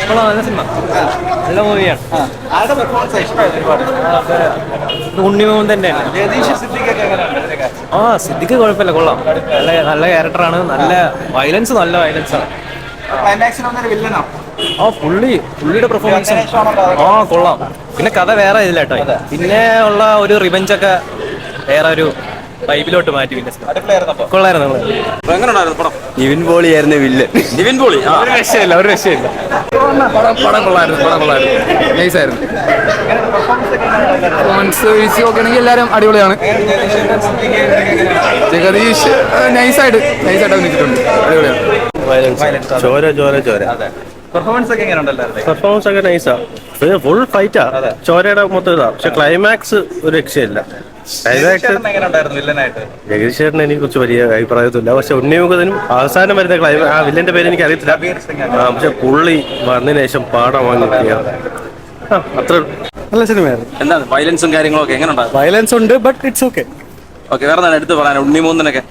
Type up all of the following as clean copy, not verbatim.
നല്ല സിനിമ, നല്ല മൂവിയാണ്. ആരുടെ പെർഫോമൻസ് ഇഷ്ടമായത് ഒരുപാട്? ഉണ്ണിമൂൻ തന്നെയാണ്. ജഗദീഷ് സിദ്ദിഖൊക്കെ എങ്ങനെയുണ്ട് ഇതിനൊക്കെ? സിദ്ദിഖ് കുഴപ്പമില്ല, കൊള്ളാം. നല്ല നല്ല ക്യാരക്ടറാണ്. നല്ല വയലൻസ്, നല്ല വയലൻസ് ആണ്. ക്ലൈമാക്സിൽ വന്നൊരു വില്ലനോ? പുള്ളിയുടെ പെർഫോമൻസ് കൊള്ളാം. പിന്നെ കഥ വേറെ ഇതിലാട്ടോ. പിന്നെ ഉള്ള ഒരു റിവെഞ്ച് ഒക്കെ വേറെ ഒരു വൈബിലോട്ട് മാറ്റി. പിന്നെ കൊള്ളായിരുന്നു. എങ്ങനെയുണ്ടായിരുന്നു പടം? നിവിൻ പോളി ആയിരുന്നു വില്ലൻ. നിവിൻ പോളി ഒരു രക്ഷയില്ല. പടം കൊള്ളായിരുന്നു. നൈസായിരുന്നു. പെർഫോമൻസ് വീഴ്ച നോക്കുകയാണെങ്കിൽ എല്ലാവരും അടിപൊളിയാണ്. ജഗദീഷ് നൈസായിട്ട് അഭിനയിച്ചിട്ടുണ്ട്. അടിപൊളിയാണ്. ചോര പെർഫോമൻസ് ഒക്കെ എങ്ങനെയുണ്ടല്ലോ? പെർഫോമൻസ് ഒക്കെ നൈസാ. ഫുൾ ഫൈറ്റാ. ചോരയുടെ മൊത്തം ഇതാ. പക്ഷെ ക്ലൈമാക്സ് ഒരു രക്ഷയില്ല. ജഗദീഷ് ചേട്ടൻ എനിക്ക് കുറിച്ച് വലിയ അഭിപ്രായത്തില്ല. പക്ഷെ ഉണ്ണിമുഖത്തിനും അവസാനം വരുന്ന ആ വില്ലന്റെ പേര് എനിക്ക് അറിയത്തില്ല. പക്ഷെ പുള്ളി വന്നതിന് ശേഷം പാഠം വാങ്ങി അത്ര നല്ല സിനിമയായിരുന്നു. എന്താണ് വയലൻസും കാര്യങ്ങളൊക്കെ എങ്ങനെയുണ്ടായിരുന്നു? വയലൻസ് ഉണ്ട്, ബട്ട് ഇറ്റ്സ് ഓക്കെ. വേറെ എന്താണ് എടുത്ത് പറയാൻ? ഉണ്ണിമൂന്നിനൊക്കെ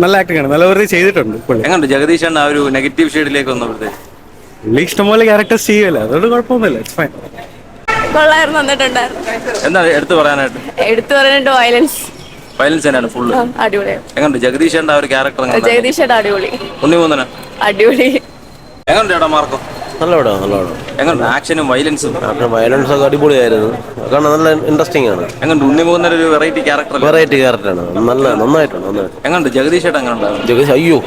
നല്ല ആക്ടിംഗ് ആണ്, നല്ല ഒരു ചെയ്തിട്ടുണ്ട്. എങ്ങനെയുണ്ട് ജഗദീഷ് ആ ഒരു നെഗറ്റീവ് ഷെയ്ഡിലേക്ക് വന്നപ്പോഴത്തെ? പുള്ളി ഇഷ്ടംപോലെ ക്യാരക്ടേഴ്സ് ചെയ്യുമല്ലോ, അതുകൊണ്ട് കുഴപ്പമൊന്നുമില്ല. It's fine. കൊള്ളായിരുന്നു, വന്നിട്ടുണ്ടായിരുന്നു. എന്താണ് എടുത്തു പറയാനായിട്ട്? വയലൻസ് തന്നെയാണ് ഫുള്ള്. അടിപൊളിയാണ്. എങ്ങനെയുണ്ട് ജഗദീഷ് ആ ഒരു ക്യാരക്ടർ? ജഗദീഷ് അടിപൊളി. ഉണ്ണിമൂന്നന അടിപൊളി. എങ്ങനെയുണ്ട് ചേട്ടാ മാർക്കോ? നല്ല പടം. എങ്ങനെയുണ്ട് ആക്ഷനും വയലൻസും? വയലൻസ് ഒക്കെ അടിപൊളിയായിരുന്നു. കാരണം നല്ല ഇൻട്രസ്റ്റിംഗ് ആണ്. എങ്ങനെയുണ്ട് ഉണ്ണിമൂന്നൻ ഒരു വെറൈറ്റി ക്യാരക്ടറാണ്. നന്നായിട്ടുണ്ട്. എങ്ങനെയുണ്ട് ജഗദീഷ് എങ്ങനെയുണ്ടായിരുന്നു? ജഗദീഷ് അയ്യോ,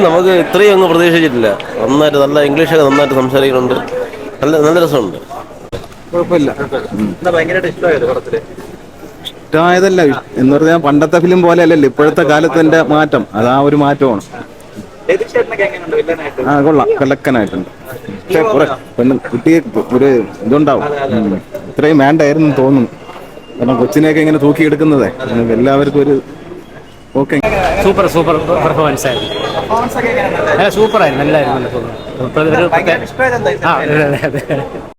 നമുക്ക് ഇത്രയും അങ്ങ് പ്രതീക്ഷിച്ചിട്ടില്ല. നന്നായിട്ട് നല്ല ഇംഗ്ലീഷൊക്കെ നന്നായിട്ട് സംസാരിക്കുന്നുണ്ട്. നല്ല രസമുണ്ട്. കുഴപ്പമില്ല. ഭയങ്കരമായിട്ട് ഇഷ്ടമായത് പടത്തില്? ഇഷ്ടമായതല്ല എന്ന് പറഞ്ഞാൽ പണ്ടത്തെ ഫിലിം പോലെ അല്ലല്ലോ ഇപ്പോഴത്തെ കാലത്തിന്റെ മാറ്റം. അതാ ഒരു മാറ്റമാണ്. കൊള്ളാം, കലക്കനായിട്ടുണ്ട്. പക്ഷെ കുറെ കുട്ടിയെ ഒരു ഇതുണ്ടാവും. ഇത്രയും വേണ്ടായിരുന്നു തോന്നുന്നു. കാരണം കൊച്ചിനെയൊക്കെ ഇങ്ങനെ തൂക്കിയെടുക്കുന്നതേ എല്ലാവർക്കും ഒരു ഓക്കെ. സൂപ്പർ പെർഫോമൻസ് ആയിരുന്നു. സൂപ്പറായിരുന്നു. എല്ലാവരും